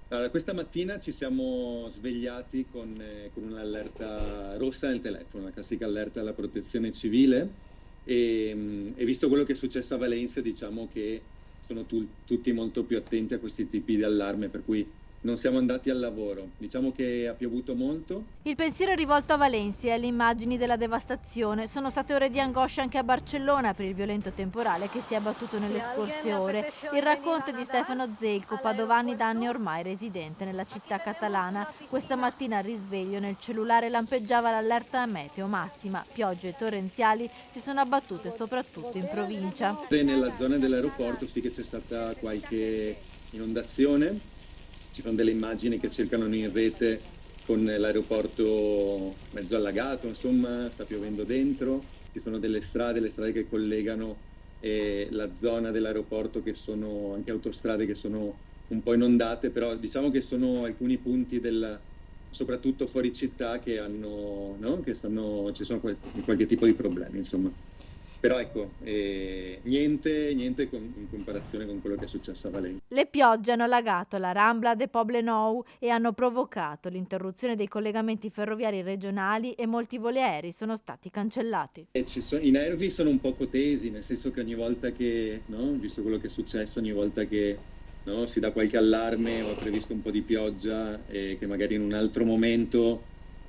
Allora, questa mattina ci siamo svegliati con un'allerta rossa nel telefono, la classica allerta alla protezione civile e visto quello che è successo a Valencia, diciamo che sono tutti molto più attenti a questi tipi di allarme, per cui non siamo andati al lavoro. Diciamo che ha piovuto molto. Il pensiero è rivolto a Valencia e alle immagini della devastazione. Sono state ore di angoscia anche a Barcellona per il violento temporale che si è abbattuto nelle scorse ore. Il racconto è di Stefano Zelco, padovani da anni ormai residente nella città catalana. Questa mattina al risveglio nel cellulare lampeggiava l'allerta meteo massima. Piogge torrenziali si sono abbattute soprattutto in provincia. E nella zona dell'aeroporto sì che c'è stata qualche inondazione, ci sono delle immagini che cercano in rete con l'aeroporto mezzo allagato, insomma sta piovendo dentro, ci sono delle strade, le strade che collegano la zona dell'aeroporto che sono anche autostrade che sono un po' inondate, però diciamo che sono alcuni punti soprattutto fuori città che hanno, no? Ci sono qualche tipo di problemi, insomma. Però ecco, niente in comparazione con quello che è successo a Valencia. Le piogge hanno allagato la Rambla de Poblenou e hanno provocato l'interruzione dei collegamenti ferroviari regionali e molti voli aerei sono stati cancellati. I nervi sono un poco tesi, nel senso che ogni volta che, no, visto quello che è successo, ogni volta che no, si dà qualche allarme o è previsto un po' di pioggia che magari in un altro momento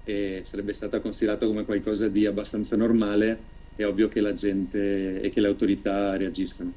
sarebbe stata considerata come qualcosa di abbastanza normale, è ovvio che la gente e che le autorità reagiscono.